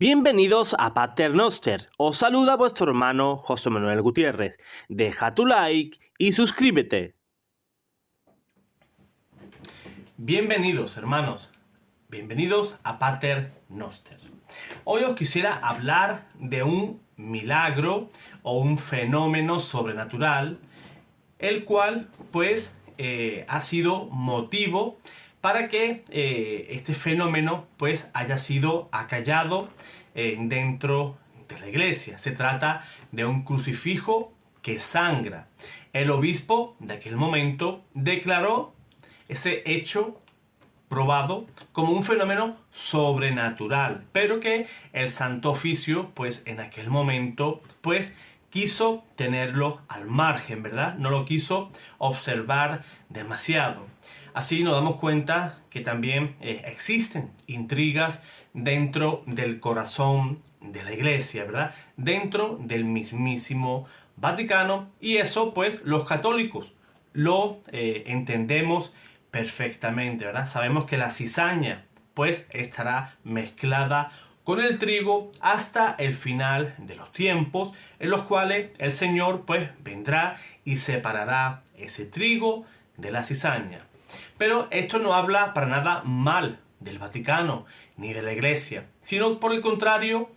Bienvenidos a Pater Noster. Os saluda vuestro hermano José Manuel Gutiérrez. Deja tu like y suscríbete. Bienvenidos, hermanos. Bienvenidos a Pater Noster. Hoy os quisiera hablar de un milagro o un fenómeno sobrenatural, el cual ha sido motivo para que este fenómeno haya sido acallado dentro de la iglesia. Se trata de un crucifijo que sangra. El obispo de aquel momento declaró ese hecho probado como un fenómeno sobrenatural, pero que el Santo Oficio en aquel momento quiso tenerlo al margen, ¿verdad? No lo quiso observar demasiado. Así nos damos cuenta que también existen intrigas dentro del corazón de la iglesia, ¿verdad? Dentro del mismísimo Vaticano, y eso los católicos lo entendemos perfectamente, ¿verdad? Sabemos que la cizaña estará mezclada con el trigo hasta el final de los tiempos, en los cuales el Señor vendrá y separará ese trigo de la cizaña. Pero esto no habla para nada mal del Vaticano ni de la iglesia, sino por el contrario,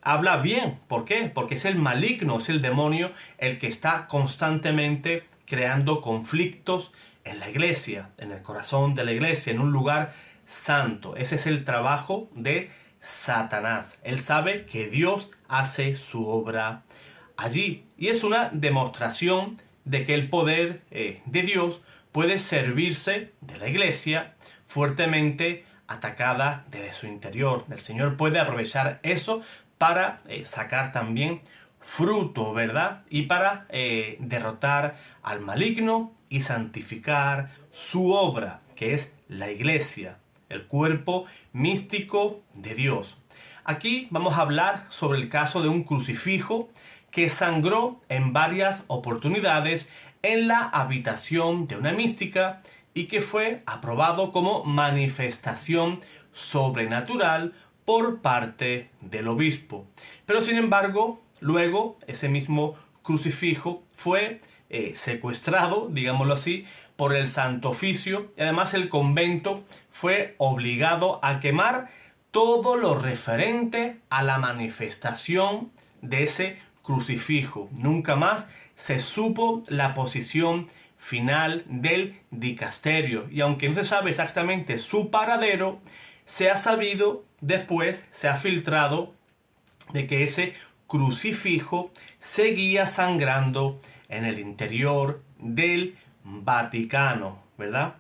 habla bien. ¿Por qué? Porque es el maligno, es el demonio el que está constantemente creando conflictos en la iglesia, en el corazón de la iglesia, en un lugar santo. Ese es el trabajo de Satanás. Él sabe que Dios hace su obra allí, y es una demostración de que el poder de Dios puede servirse de la iglesia fuertemente atacada desde su interior. El Señor puede aprovechar eso para sacar también fruto, ¿verdad? Y para derrotar al maligno y santificar su obra, que es la iglesia, el cuerpo místico de Dios. Aquí vamos a hablar sobre el caso de un crucifijo que sangró en varias oportunidades en la habitación de una mística y que fue aprobado como manifestación sobrenatural por parte del obispo. Pero sin embargo, luego ese mismo crucifijo fue secuestrado, digámoslo así, por el Santo Oficio, y además el convento fue obligado a quemar todo lo referente a la manifestación de ese crucifijo. Nunca más se supo la posición final del dicasterio, y aunque no se sabe exactamente su paradero, se ha sabido después, se ha filtrado de que ese crucifijo seguía sangrando en el interior del Vaticano, ¿verdad?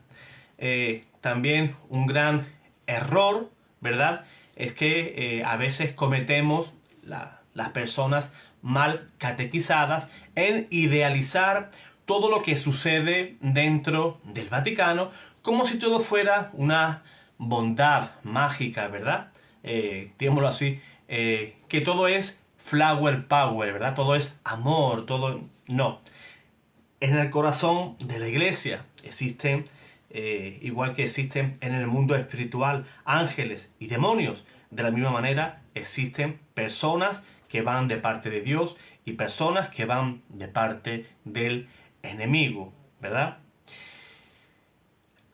También un gran error, ¿verdad? Es que a veces cometemos las personas mal catequizadas en idealizar todo lo que sucede dentro del Vaticano como si todo fuera una bondad mágica, ¿verdad? Digámoslo así, que todo es flower power, ¿verdad? Todo es amor, todo... No. En el corazón de la iglesia existen, igual que existen en el mundo espiritual, ángeles y demonios. De la misma manera existen personas que van de parte de Dios y personas que van de parte del enemigo, ¿verdad?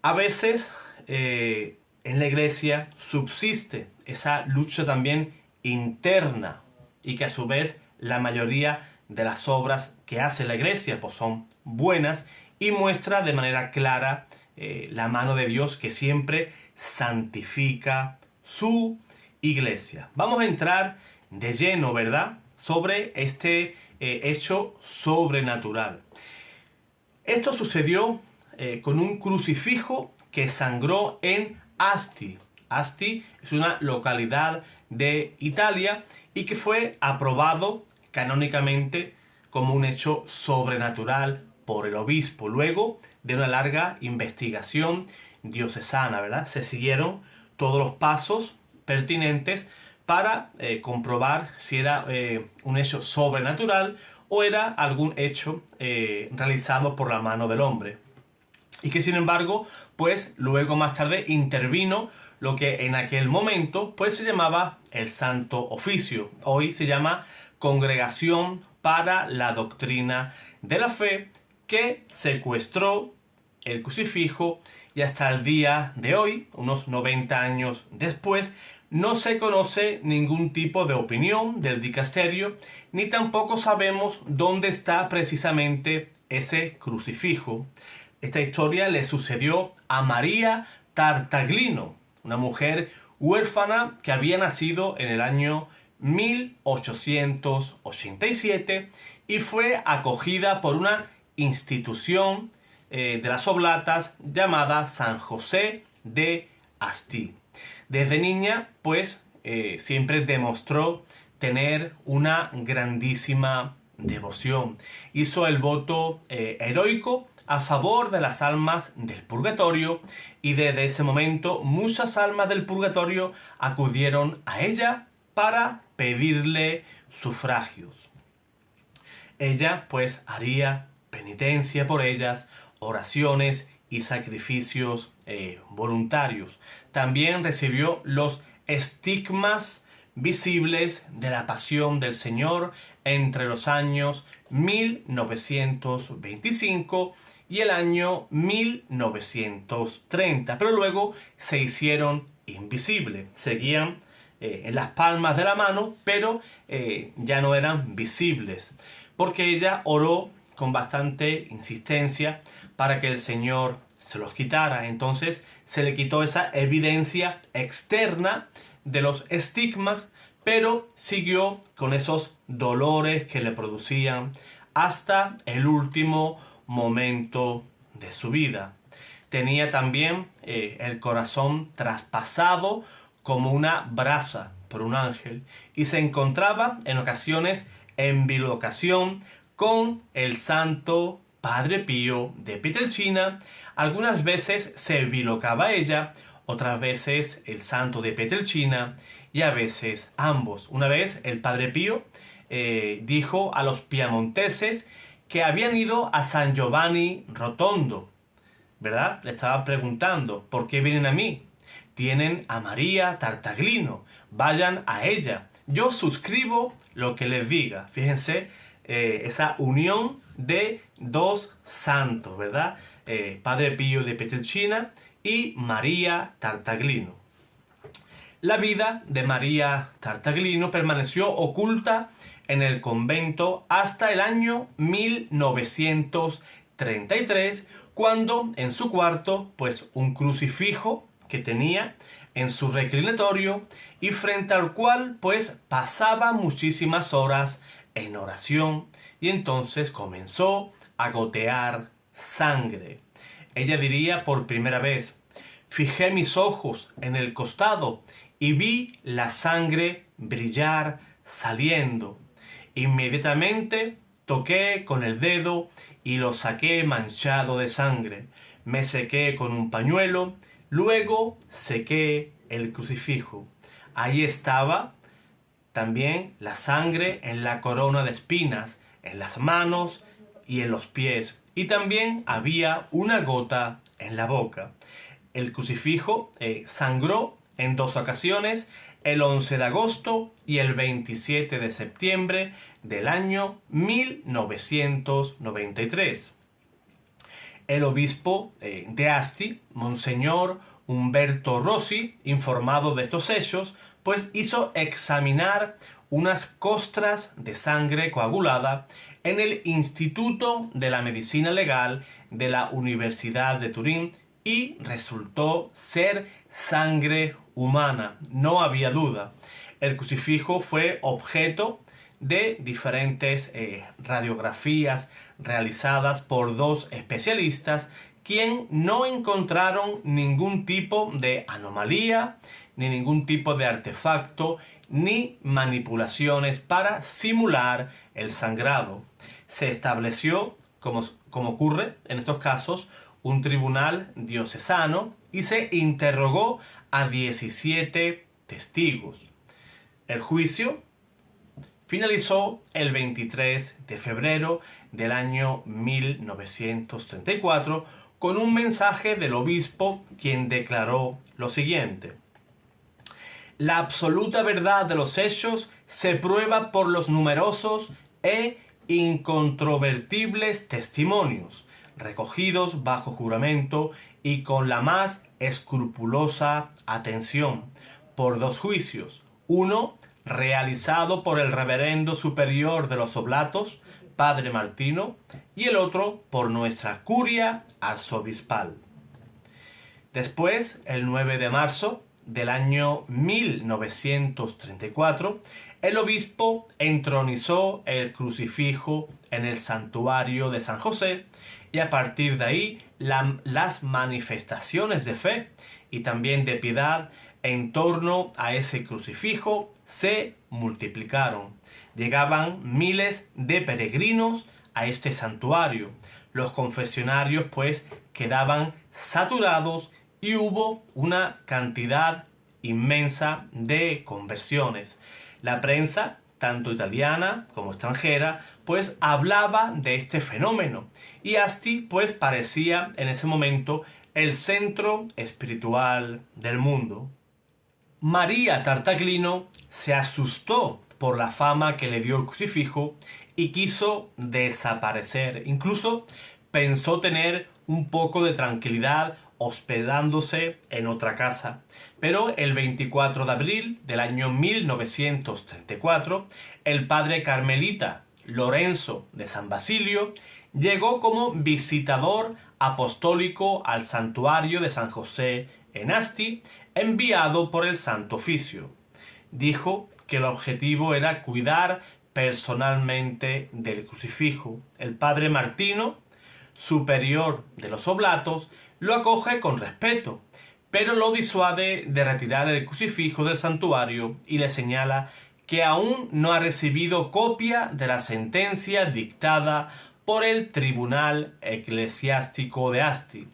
A veces en la iglesia subsiste esa lucha también interna, y que a su vez la mayoría de las obras que hace la iglesia son buenas y muestra de manera clara la mano de Dios que siempre santifica su iglesia. Vamos a entrar de lleno, ¿verdad?, sobre este hecho sobrenatural. Esto sucedió con un crucifijo que sangró en Asti. Asti es una localidad de Italia y que fue aprobado canónicamente como un hecho sobrenatural por el obispo, luego de una larga investigación diocesana, ¿verdad? Se siguieron todos los pasos pertinentes para comprobar si era un hecho sobrenatural o era algún hecho realizado por la mano del hombre. Y que sin embargo, luego más tarde intervino lo que en aquel momento pues se llamaba el Santo Oficio. Hoy se llama Congregación para la Doctrina de la Fe, que secuestró el crucifijo y hasta el día de hoy, unos 90 años después, no se conoce ningún tipo de opinión del dicasterio, ni tampoco sabemos dónde está precisamente ese crucifijo. Esta historia le sucedió a María Tartaglino, una mujer huérfana que había nacido en el año 1887 y fue acogida por una institución de las Oblatas llamada San José de Asti. Desde niña, pues, siempre demostró tener una grandísima devoción. Hizo el voto heroico a favor de las almas del purgatorio y desde ese momento muchas almas del purgatorio acudieron a ella para pedirle sufragios. Ella pues haría penitencia por ellas, oraciones y sacrificios voluntarios. También recibió los estigmas visibles de la pasión del Señor entre los años 1925 y el año 1930, pero luego se hicieron invisibles. Seguían en las palmas de la mano, pero ya no eran visibles, porque ella oró con bastante insistencia para que el Señor se los quitara. Entonces se le quitó esa evidencia externa de los estigmas, pero siguió con esos dolores que le producían hasta el último momento de su vida. Tenía también el corazón traspasado como una brasa por un ángel y se encontraba en ocasiones en bilocación con el Santo Padre Pío de Pietrelcina. Algunas veces se bilocaba ella, otras veces el Santo de Pietrelcina y a veces ambos. Una vez el Padre Pío dijo a los piamonteses que habían ido a San Giovanni Rotondo, ¿verdad? Le estaba preguntando, ¿por qué vienen a mí? Tienen a María Tartaglino, vayan a ella. Yo suscribo lo que les diga. Fíjense, esa unión de dos santos, ¿verdad? Padre Pío de Pietrelcina y María Tartaglino. La vida de María Tartaglino permaneció oculta en el convento hasta el año 1933, cuando en su cuarto, pues un crucifijo que tenía en su reclinatorio y frente al cual pues pasaba muchísimas horas en oración, y entonces comenzó a gotear sangre. Ella diría por primera vez: fijé mis ojos en el costado y vi la sangre brillar saliendo. Inmediatamente toqué con el dedo y lo saqué manchado de sangre. Me sequé con un pañuelo, luego sequé el crucifijo. Ahí estaba también la sangre en la corona de espinas, en las manos y en los pies. Y también había una gota en la boca. El crucifijo sangró en dos ocasiones, el 11 de agosto y el 27 de septiembre del año 1993. El obispo de Asti, Monseñor Umberto Rossi, informado de estos hechos, pues hizo examinar unas costras de sangre coagulada en el Instituto de la Medicina Legal de la Universidad de Turín y resultó ser sangre humana. No había duda. El crucifijo fue objeto de diferentes radiografías realizadas por dos especialistas, quien no encontraron ningún tipo de anomalía, ni ningún tipo de artefacto, ni manipulaciones para simular el sangrado. Se estableció, como ocurre en estos casos, un tribunal diocesano y se interrogó a 17 testigos. El juicio finalizó el 23 de febrero del año 1934 con un mensaje del obispo, quien declaró lo siguiente: La absoluta verdad de los hechos se prueba por los numerosos e incontrovertibles testimonios, recogidos bajo juramento y con la más escrupulosa atención, por dos juicios, uno realizado por el reverendo superior de los Oblatos, padre Martino, y el otro por nuestra curia arzobispal. Después, el 9 de marzo del año 1934, el obispo entronizó el crucifijo en el santuario de San José y a partir de ahí las manifestaciones de fe y también de piedad en torno a ese crucifijo se multiplicaron. Llegaban miles de peregrinos a este santuario. Los confesionarios pues quedaban saturados y hubo una cantidad inmensa de conversiones. La prensa, tanto italiana como extranjera, pues hablaba de este fenómeno y Asti pues parecía en ese momento el centro espiritual del mundo. María Tartaglino se asustó por la fama que le dio el crucifijo y quiso desaparecer. Incluso pensó tener un poco de tranquilidad hospedándose en otra casa. Pero el 24 de abril del año 1934, el padre carmelita Lorenzo de San Basilio llegó como visitador apostólico al santuario de San José en Asti, enviado por el Santo Oficio. Dijo que el objetivo era cuidar personalmente del crucifijo. El padre Martino, superior de los Oblatos, lo acoge con respeto, pero lo disuade de retirar el crucifijo del santuario y le señala que aún no ha recibido copia de la sentencia dictada por el Tribunal Eclesiástico de Asti.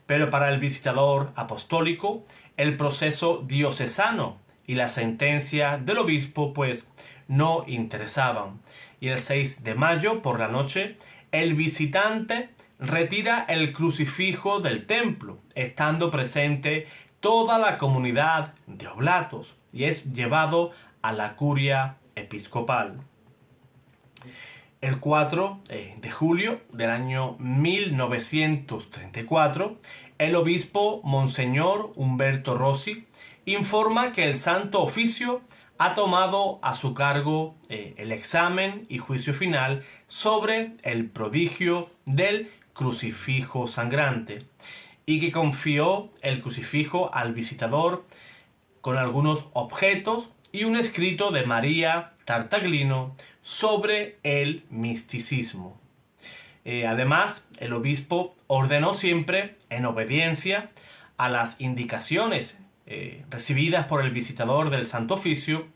Pero para el visitador apostólico, el proceso diocesano y la sentencia del obispo pues no interesaban. Y el 6 de mayo por la noche, el visitante retira el crucifijo del templo, estando presente toda la comunidad de oblatos, y es llevado a la curia episcopal. El 4 de julio del año 1934, el obispo Monseñor Humberto Rossi informa que el Santo Oficio ha tomado a su cargo el examen y juicio final sobre el prodigio del crucifijo sangrante y que confió el crucifijo al visitador con algunos objetos y un escrito de María Tartaglino sobre el misticismo. Además, el obispo ordenó siempre, en obediencia a las indicaciones recibidas por el visitador del Santo Oficio,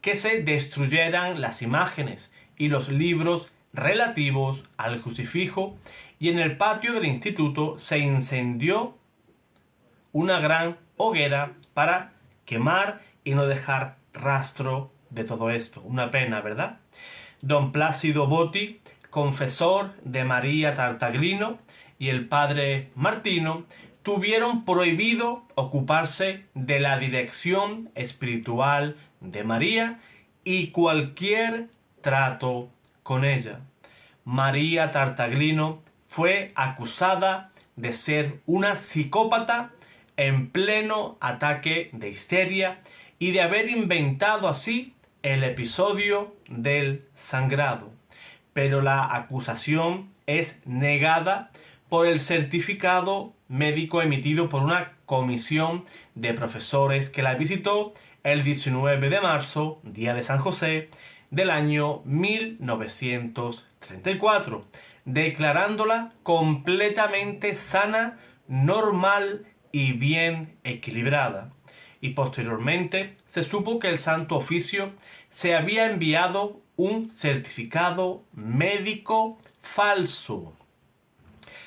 que se destruyeran las imágenes y los libros relativos al crucifijo, y en el patio del instituto se incendió una gran hoguera para quemar y no dejar rastro de todo esto. Una pena, ¿verdad? Don Plácido Botti, confesor de María Tartaglino, y el padre Martino tuvieron prohibido ocuparse de la dirección espiritual de María y cualquier trato con ella. María Tartaglino fue acusada de ser una psicópata en pleno ataque de histeria y de haber inventado así el episodio del sangrado. Pero la acusación es negada por el certificado médico emitido por una comisión de profesores que la visitó el 19 de marzo, día de San José, del año 1934, declarándola completamente sana, normal y bien equilibrada. Y posteriormente se supo que el Santo Oficio se había enviado un certificado médico falso.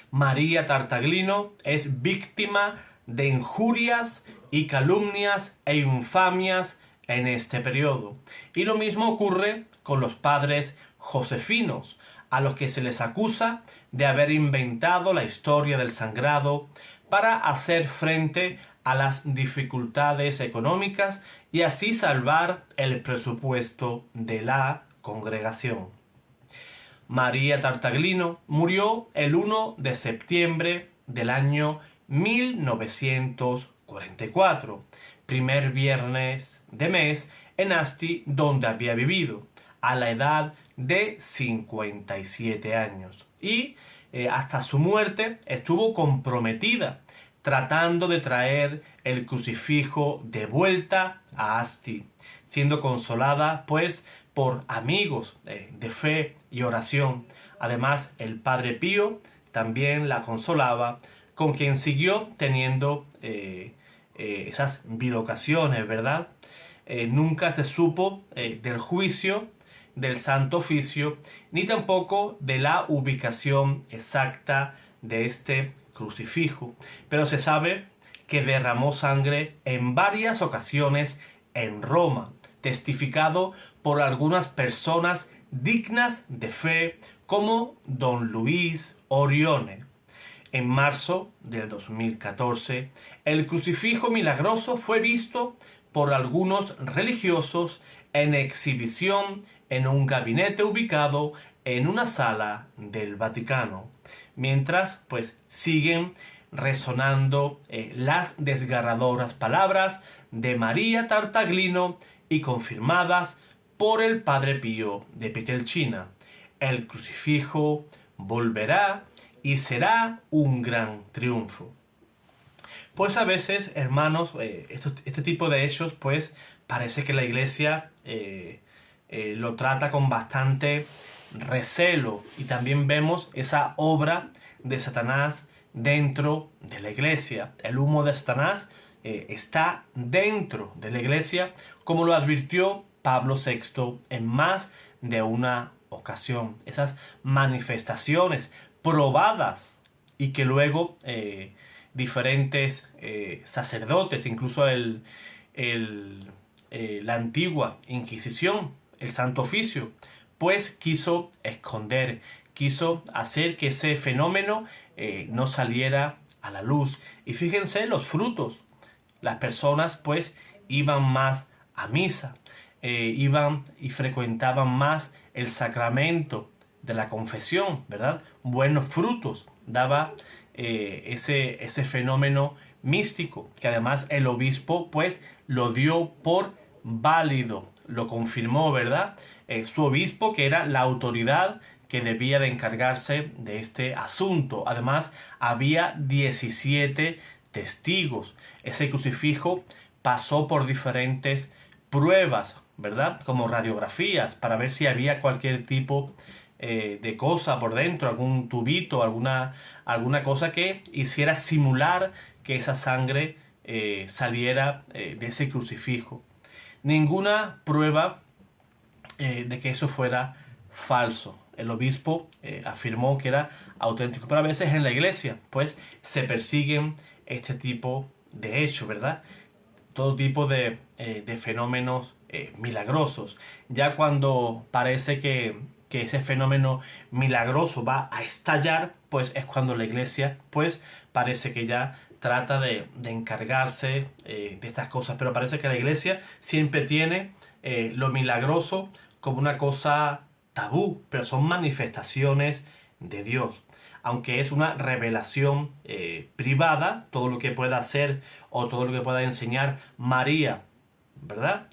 María Tartaglino es víctima de injurias y calumnias e infamias en este periodo. Y lo mismo ocurre con los padres josefinos, a los que se les acusa de haber inventado la historia del sangrado para hacer frente a las dificultades económicas y así salvar el presupuesto de la congregación. María Tartaglino murió el 1 de septiembre del año 1944, primer viernes de mes en Asti, donde había vivido, a la edad de 57 años. Y hasta su muerte estuvo comprometida tratando de traer el crucifijo de vuelta a Asti, siendo consolada pues por amigos de fe y oración. Además, el Padre Pío también la consolaba, con quien siguió teniendo esas bilocaciones, ¿verdad? Nunca se supo del juicio del Santo Oficio, ni tampoco de la ubicación exacta de este crucifijo, pero se sabe que derramó sangre en varias ocasiones en Roma, testificado por algunas personas dignas de fe como don Luis Orione. En marzo del 2014, el crucifijo milagroso fue visto por algunos religiosos en exhibición en un gabinete ubicado en una sala del Vaticano, mientras pues siguen resonando las desgarradoras palabras de María Tartaglino y confirmadas por el Padre Pío de Pietrelcina: el crucifijo volverá y será un gran triunfo. Pues a veces, hermanos, este tipo de hechos, pues parece que la Iglesia lo trata con bastante recelo, y también vemos esa obra de Satanás dentro de la Iglesia. El humo de Satanás está dentro de la Iglesia, como lo advirtió Pablo VI en más de una ocasión. Esas manifestaciones probadas y que luego diferentes sacerdotes, incluso la antigua Inquisición, el Santo Oficio, pues quiso esconder, quiso hacer que ese fenómeno no saliera a la luz. Y fíjense los frutos. Las personas pues iban más a misa, iban y frecuentaban más el sacramento de la confesión, ¿verdad? Buenos frutos daba ese fenómeno místico, que además el obispo pues lo dio por válido, lo confirmó, ¿verdad? Su obispo, que era la autoridad que debía de encargarse de este asunto. Además, había 17 testigos. Ese crucifijo pasó por diferentes pruebas, ¿verdad? Como radiografías, para ver si había cualquier tipo de cosa por dentro, algún tubito, alguna cosa que hiciera simular que esa sangre saliera de ese crucifijo. Ninguna prueba de que eso fuera falso. El obispo afirmó que era auténtico. Pero a veces en la iglesia pues se persiguen este tipo de hechos, ¿verdad? Todo tipo de fenómenos milagrosos. Ya cuando parece que ese fenómeno milagroso va a estallar, pues es cuando la iglesia pues parece que ya trata de encargarse de estas cosas. Pero parece que la iglesia siempre tiene lo milagroso como una cosa tabú, pero son manifestaciones de Dios. Aunque es una revelación privada, todo lo que pueda hacer o todo lo que pueda enseñar María, ¿verdad?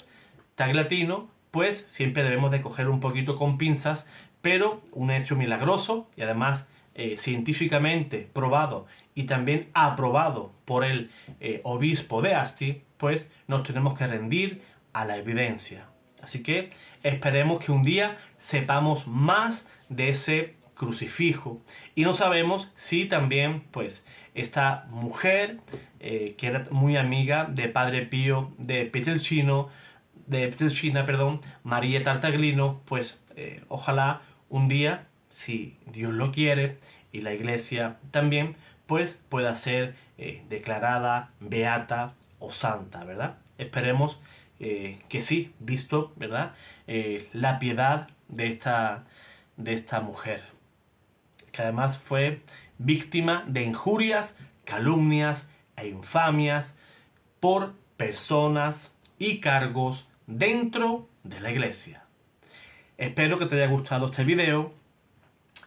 Tartaglino, pues siempre debemos de coger un poquito con pinzas, pero un hecho milagroso y además científicamente probado y también aprobado por el obispo de Asti, pues nos tenemos que rendir a la evidencia. Así que esperemos que un día sepamos más de ese crucifijo. Y no sabemos si también pues esta mujer que era muy amiga de Padre Pío de Pietrelcina, María Tartaglino, pues ojalá un día, si Dios lo quiere y la iglesia también, pues pueda ser declarada beata o santa, ¿verdad? Esperemos que sí, visto, ¿verdad? La piedad de esta mujer, que además fue víctima de injurias, calumnias e infamias por personas y cargos dentro de la iglesia. Espero que te haya gustado este video.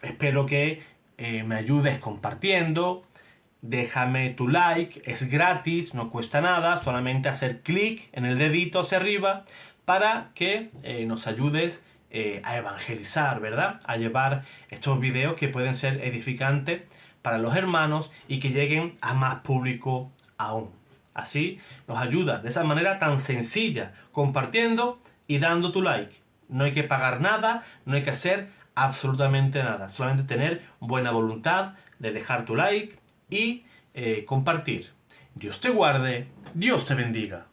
Espero que me ayudes compartiendo. Déjame tu like, es gratis, no cuesta nada, solamente hacer clic en el dedito hacia arriba para que nos ayudes a evangelizar, ¿verdad? A llevar estos videos que pueden ser edificantes para los hermanos y que lleguen a más público aún. Así nos ayudas de esa manera tan sencilla, compartiendo y dando tu like. No hay que pagar nada, no hay que hacer absolutamente nada, solamente tener buena voluntad de dejar tu like y compartir. Dios te guarde, Dios te bendiga.